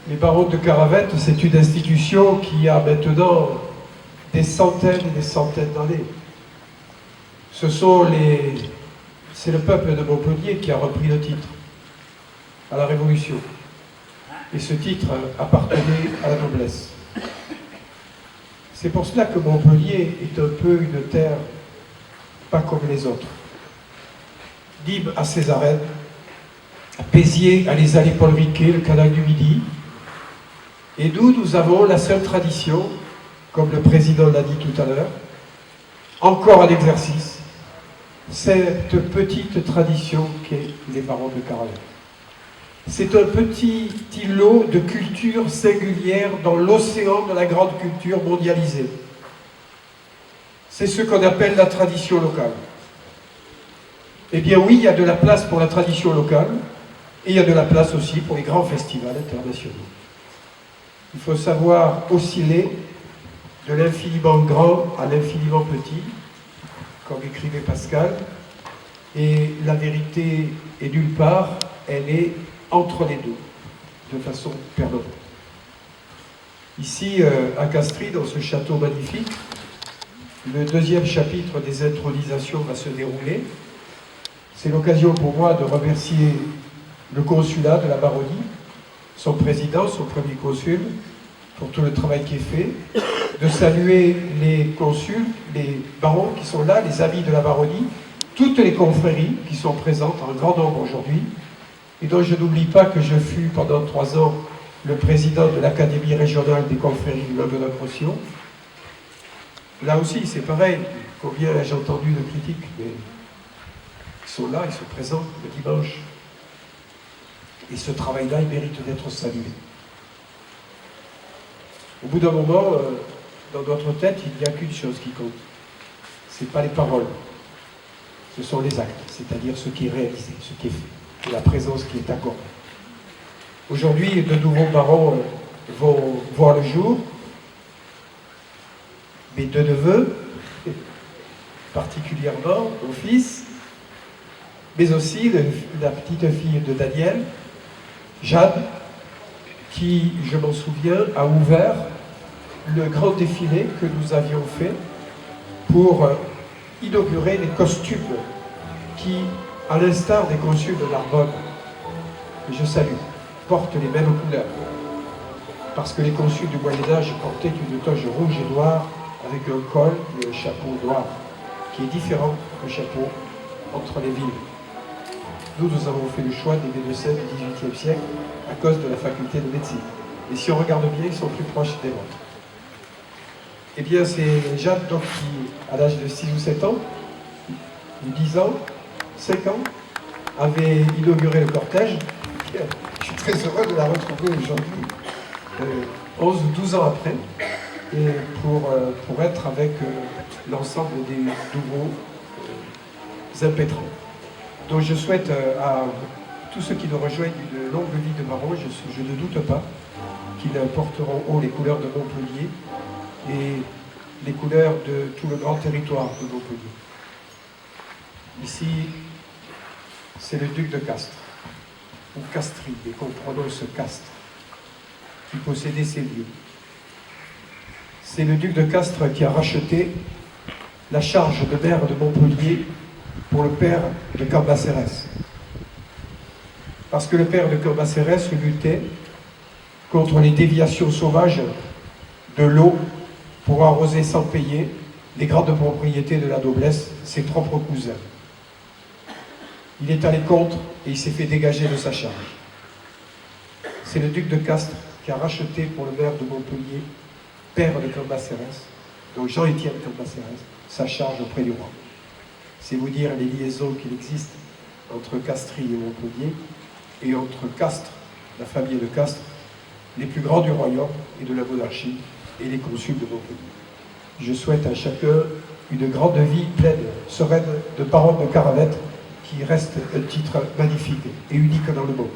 Les barons de Caravette, c'est une institution qui a maintenant des centaines et des centaines d'années. C'est le peuple de Montpellier qui a repris le titre à la Révolution. Et ce titre appartenait à la noblesse. C'est pour cela que Montpellier est un peu une terre pas comme les autres. Nîmes à Césarène, Béziers à les allées Paul Riquet, le canal du Midi. Et nous avons la seule tradition, comme le président l'a dit tout à l'heure, encore en exercice, cette petite tradition qu'est les barons de Caravette. C'est un petit îlot de culture singulière dans l'océan de la grande culture mondialisée. C'est ce qu'on appelle la tradition locale. Eh bien oui, il y a de la place pour la tradition locale, et il y a de la place aussi pour les grands festivals internationaux. Il faut savoir osciller de l'infiniment grand à l'infiniment petit, comme écrivait Pascal, et la vérité est nulle part, elle est entre les deux, de façon permanente. Ici, à Castries, dans ce château magnifique, le deuxième chapitre des intronisations va se dérouler. C'est l'occasion pour moi de remercier le consulat de la baronnie, son président, son premier consul, pour tout le travail qui est fait, de saluer les consuls, les barons qui sont là, les amis de la baronnie, toutes les confréries qui sont présentes en grand nombre aujourd'hui, et dont je n'oublie pas que je fus pendant 3 ans le président de l'Académie régionale des confréries du Languedoc-Roussillon. Là aussi, c'est pareil, combien ai-je entendu de critiques, mais ils sont là, ils sont présents le dimanche. Et ce travail-là, il mérite d'être salué. Au bout d'un moment, dans notre tête, il n'y a qu'une chose qui compte. Ce n'est pas les paroles, ce sont les actes, c'est-à-dire ce qui est réalisé, ce qui est fait, et la présence qui est accordée. Aujourd'hui, de nouveaux barons vont voir le jour. Mes 2 neveux, particulièrement mon fils, mais aussi la petite fille de Daniel, Jeanne, qui, je m'en souviens, a ouvert le grand défilé que nous avions fait pour inaugurer les costumes qui, à l'instar des consuls de Narbonne, que je salue, portent les mêmes couleurs. Parce que les consuls du Moyen-Âge portaient une toge rouge et noire avec un col et un chapeau noir, qui est différent du chapeau entre les villes. Nous avons fait le choix des médecins du XVIIIe siècle à cause de la faculté de médecine. Et si on regarde bien, ils sont plus proches des nôtres. Eh bien, c'est Jeanne, donc, qui, à l'âge de 6 ou 7 ans, ou 10 ans, 5 ans, avait inauguré le cortège. Je suis très heureux de la retrouver aujourd'hui, 11 ou 12 ans après, et pour être avec l'ensemble des nouveaux impétrants. Donc je souhaite à tous ceux qui nous rejoignent une longue vie de baron. Je ne doute pas qu'ils porteront haut les couleurs de Montpellier et les couleurs de tout le grand territoire de Montpellier. Ici, c'est le duc de Castres, ou Castries, et qu'on prononce Castres, qui possédait ces lieux. C'est le duc de Castres qui a racheté la charge de maire de Montpellier pour le père de Cambacérès. Parce que le père de Cambacérès luttait contre les déviations sauvages de l'eau pour arroser sans payer les grandes propriétés de la noblesse, ses propres cousins. Il est allé contre et il s'est fait dégager de sa charge. C'est le duc de Castres qui a racheté pour le maire de Montpellier, père de Cambacérès, donc Jean-Étienne Cambacérès, sa charge auprès du roi. C'est vous dire les liaisons qu'il existe entre Castries et Montpellier, et entre Castres, la famille de Castres, les plus grands du royaume et de la monarchie, et les consuls de Montpellier. Je souhaite à chacun une grande vie pleine, sereine de baron de Caravette, qui reste un titre magnifique et unique dans le monde.